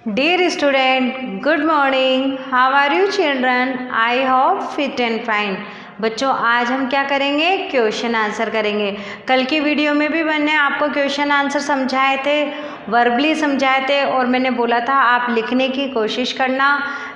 Dear student, good morning. How are you children? I hope fit and fine. बच्चों आज हम क्या करेंगे? क्वेश्चन आंसर करेंगे। कल की वीडियो में भी मैंने आपको क्वेश्चन आंसर समझाए थे, वर्बली समझाए थे और मैंने बोला था आप लिखने की कोशिश करना।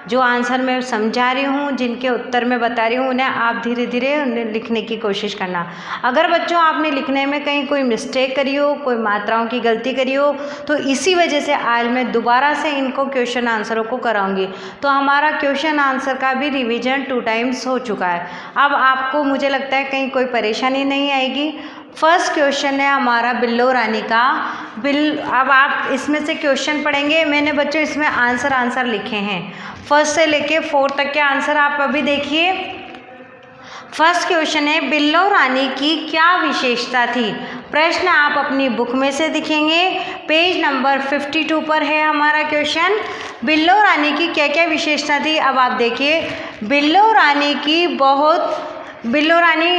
जो आंसर मैं समझा रही हूँ, जिनके उत्तर मैं बता रही हूँ, उन्हें आप धीरे धीरे उन्हें लिखने की कोशिश करना। अगर बच्चों आपने लिखने में कहीं कोई मिस्टेक करी हो, कोई मात्राओं की गलती करी हो, तो इसी वजह से आज मैं दोबारा से इनको क्वेश्चन आंसरों को कराऊंगी। तो हमारा क्वेश्चन आंसर का भी रिवीजन 2 टाइम्स हो चुका है। अब आपको मुझे लगता है कहीं कोई परेशानी नहीं आएगी। फर्स्ट क्वेश्चन है हमारा बिल्लो रानी का अब आप इसमें से क्वेश्चन पढ़ेंगे। मैंने बच्चों इसमें आंसर लिखे हैं, फर्स्ट से लेके 4 तक के आंसर आप अभी देखिए। फर्स्ट क्वेश्चन है बिल्लो रानी की क्या विशेषता थी। प्रश्न आप अपनी बुक में से दिखेंगे, पेज नंबर 52 पर है हमारा क्वेश्चन। बिल्लो रानी की क्या क्या विशेषता थी अब आप देखिए। बिल्लो रानी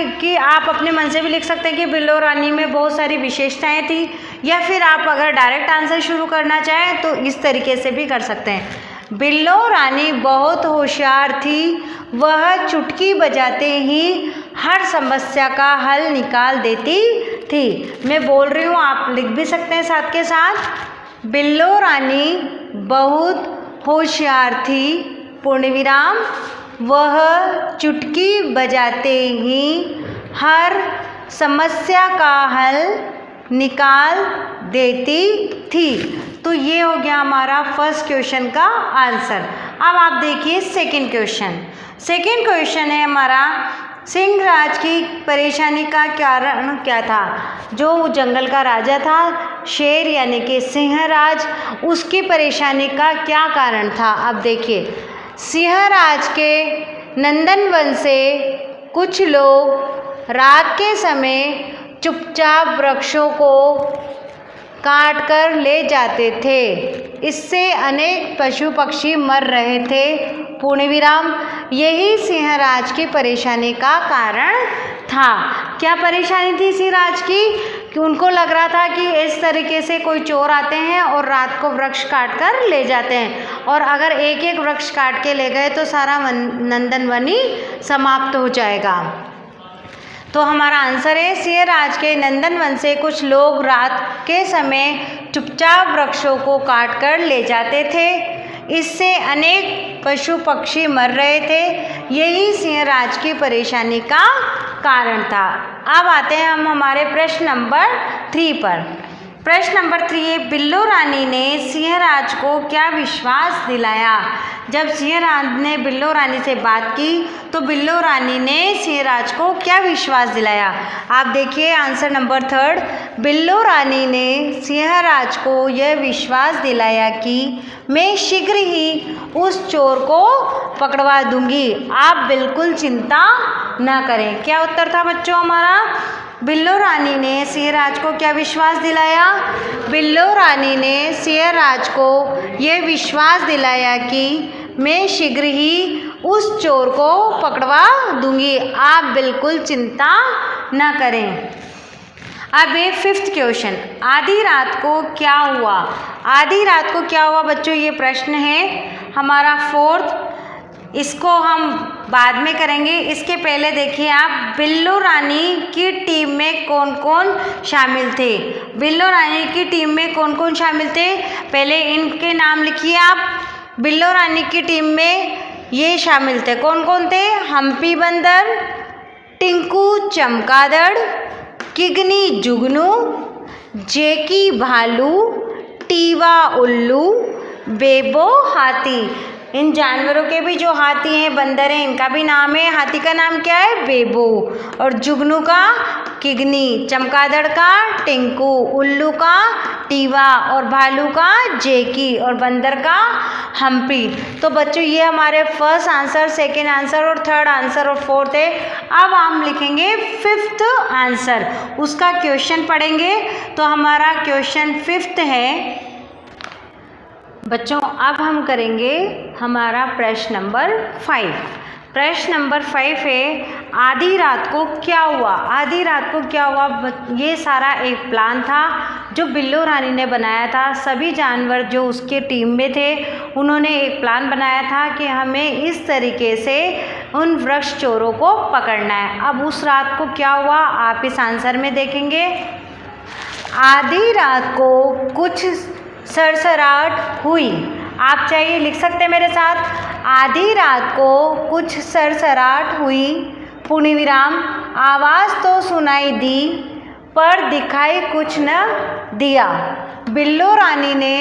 की आप अपने मन से भी लिख सकते हैं कि बिल्लो रानी में बहुत सारी विशेषताएं थी, या फिर आप अगर डायरेक्ट आंसर शुरू करना चाहें तो इस तरीके से भी कर सकते हैं। बिल्लो रानी बहुत होशियार थी, वह चुटकी बजाते ही हर समस्या का हल निकाल देती थी। मैं बोल रही हूँ, आप लिख भी सकते हैं साथ के साथ। बिल्लो रानी बहुत होशियार थी, पूर्ण विराम, वह चुटकी बजाते ही हर समस्या का हल निकाल देती थी। तो ये हो गया हमारा फर्स्ट क्वेश्चन का आंसर। अब आप देखिए सेकंड क्वेश्चन। सेकंड क्वेश्चन है हमारा सिंह राज की परेशानी का कारण क्या था। जो जंगल का राजा था, शेर यानी कि सिंह राज, उसकी परेशानी का क्या कारण था। अब देखिए, सिंह राज के नंदनवन से कुछ लोग रात के समय चुपचाप वृक्षों को काट कर ले जाते थे। इससे अनेक पशु पक्षी मर रहे थे। पूर्ण विराम, यही सिंह राज की परेशानी का कारण था। क्या परेशानी थी सिंह राज की? कि उनको लग रहा था कि इस तरीके से कोई चोर आते हैं और रात को वृक्ष काट कर ले जाते हैं, और अगर एक एक वृक्ष काट के ले गए तो सारा नंदनवन ही समाप्त हो जाएगा। तो हमारा आंसर है सिंह राज के नंदनवन से कुछ लोग रात के समय चुपचाप वृक्षों को काट कर ले जाते थे। इससे अनेक पशु पक्षी मर रहे थे। यही सिंह राज की परेशानी का कारण था। अब आते हैं हम हमारे प्रश्न नंबर 3 पर। प्रश्न नंबर 3 है बिल्लो रानी ने सिंह राज को क्या विश्वास दिलाया। जब सिंह राज ने बिल्लो रानी से बात की तो बिल्लो रानी ने सिंह राज को क्या विश्वास दिलाया। आप देखिए आंसर नंबर 3। बिल्लो रानी ने सिंह राज को यह विश्वास दिलाया कि मैं शीघ्र ही उस चोर को पकड़वा दूंगी, आप बिल्कुल चिंता न करें। क्या उत्तर था बच्चों हमारा? बिल्लो रानी ने सिंह राज को क्या विश्वास दिलाया? बिल्लो रानी ने सिंह राज को यह विश्वास दिलाया कि मैं शीघ्र ही उस चोर को पकड़वा दूंगी, आप बिल्कुल चिंता न करें। अब ये 5th क्वेश्चन, आधी रात को क्या हुआ। आधी रात को क्या हुआ बच्चों, ये प्रश्न है हमारा 4th। इसको हम बाद में करेंगे। इसके पहले देखिए आप, बिल्लो रानी की टीम में कौन कौन शामिल थे। बिल्लो रानी की टीम में कौन कौन शामिल थे, पहले इनके नाम लिखिए आप। बिल्लो रानी की टीम में ये शामिल थे, कौन कौन थे? हम्पी बंदर, टिंकू चमगादड़, किगनी जुगनू, जेकी भालू, टीवा उल्लू, बेबो हाथी। इन जानवरों के भी जो हाथी हैं, बंदर हैं, इनका भी नाम है। हाथी का नाम क्या है? बेबो, और जुगनू का किगनी, चमगादड़ का टिंकू, उल्लू का टीवा, और भालू का जेकी, और बंदर का हम्पी। तो बच्चों ये हमारे फर्स्ट आंसर, सेकंड आंसर और थर्ड आंसर और फोर्थ है। अब हम लिखेंगे 5th आंसर, उसका क्वेश्चन पढ़ेंगे। तो हमारा क्वेश्चन 5th है बच्चों। अब हम करेंगे हमारा प्रश्न नंबर 5। प्रश्न नंबर 5 है आधी रात को क्या हुआ। आधी रात को क्या हुआ, ये सारा एक प्लान था जो बिल्लो रानी ने बनाया था, सभी जानवर जो उसके टीम में थे उन्होंने एक प्लान बनाया था कि हमें इस तरीके से उन वृक्ष चोरों को पकड़ना है। अब उस रात को क्या हुआ आप इस आंसर में देखेंगे। आधी रात को कुछ सरसराहट हुई। आप चाहिए लिख सकते हैं मेरे साथ। आधी रात को कुछ सरसराहट हुई, पूर्ण विराम, आवाज़ तो सुनाई दी पर दिखाई कुछ न दिया। बिल्लो रानी ने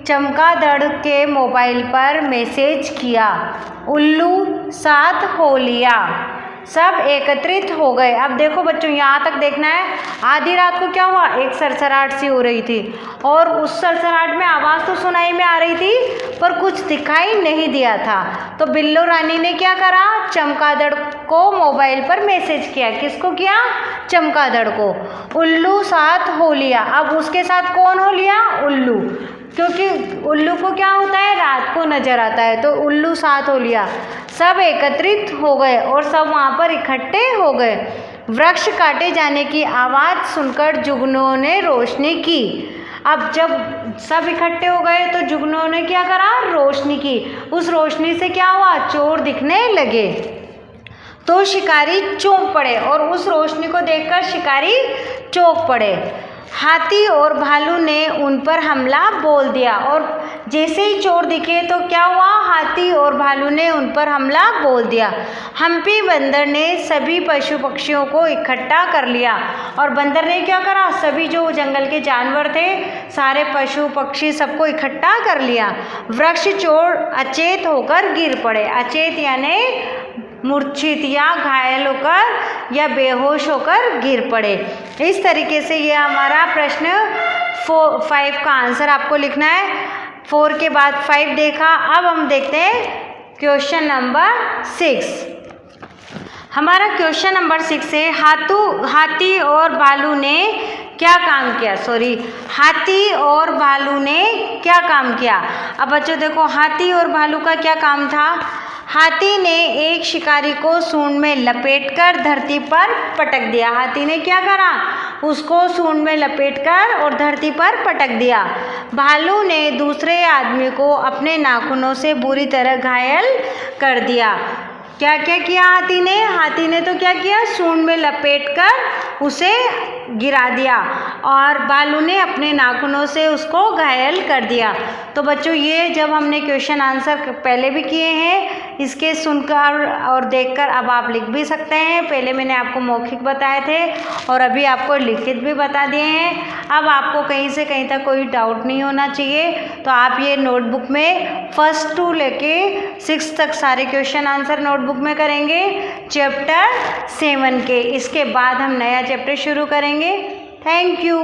चमगादड़ के मोबाइल पर मैसेज किया, उल्लू साथ हो लिया। सब एकत्रित हो गए। अब देखो बच्चों यहाँ तक देखना है। आधी रात को क्या हुआ, एक सरसराहट सी हो रही थी और उस सरसराहट में आवाज़ तो सुनाई में आ रही थी पर कुछ दिखाई नहीं दिया था। तो बिल्लो रानी ने क्या करा, चमगादड़ को मोबाइल पर मैसेज किया। किसको किया, चमगादड़ को। उल्लू साथ हो लिया। अब उसके साथ कौन हो लिया, उल्लू, क्योंकि उल्लू को क्या होता है, रात को नजर आता है, तो उल्लू साथ हो लिया। सब एकत्रित हो गए और सब वहाँ पर इकट्ठे हो गए। वृक्ष काटे जाने की आवाज़ सुनकर जुगनुओं ने रोशनी की। अब जब सब इकट्ठे हो गए तो जुगनुओं ने क्या करा, रोशनी की। उस रोशनी से क्या हुआ, चोर दिखने लगे। तो शिकारी चौंक पड़े और उस रोशनी को देखकर शिकारी चौंक पड़े। हाथी और भालू ने उन पर हमला बोल दिया और जैसे ही चोर दिखे तो क्या हुआ, हाथी और भालू ने उन पर हमला बोल दिया। हम्पी बंदर ने सभी पशु पक्षियों को इकट्ठा कर लिया और बंदर ने क्या करा, सभी जो जंगल के जानवर थे, सारे पशु पक्षी सबको इकट्ठा कर लिया। वृक्ष चोर अचेत होकर गिर पड़े। अचेत यानी मूर्छित या घायल होकर या बेहोश होकर गिर पड़े। इस तरीके से ये हमारा प्रश्न 5 का आंसर आपको लिखना है। 4 के बाद 5 देखा। अब हम देखते हैं क्वेश्चन नंबर 6। हमारा क्वेश्चन नंबर 6 है, हाथी और भालू ने क्या काम किया। हाथी और भालू ने क्या काम किया। अब बच्चों देखो, हाथी और भालू का क्या काम था। हाथी ने एक शिकारी को सूंड में लपेटकर धरती पर पटक दिया। हाथी ने क्या करा, उसको सूंड में लपेटकर और धरती पर पटक दिया। भालू ने दूसरे आदमी को अपने नाखूनों से बुरी तरह घायल कर दिया। क्या क्या किया हाथी ने तो क्या किया, सूंड में लपेटकर उसे गिरा दिया और भालू ने अपने नाखूनों से उसको घायल कर दिया। तो बच्चों ये जब हमने क्वेश्चन आंसर पहले भी किए हैं, इसके सुनकर और देखकर अब आप लिख भी सकते हैं। पहले मैंने आपको मौखिक बताए थे और अभी आपको लिखित भी बता दिए हैं। अब आपको कहीं से कहीं तक कोई डाउट नहीं होना चाहिए। तो आप ये नोटबुक में 1 to लेके 6 तक सारे क्वेश्चन आंसर नोटबुक में करेंगे, चैप्टर 7 के। इसके बाद हम नया चैप्टर शुरू करेंगे। Thank you.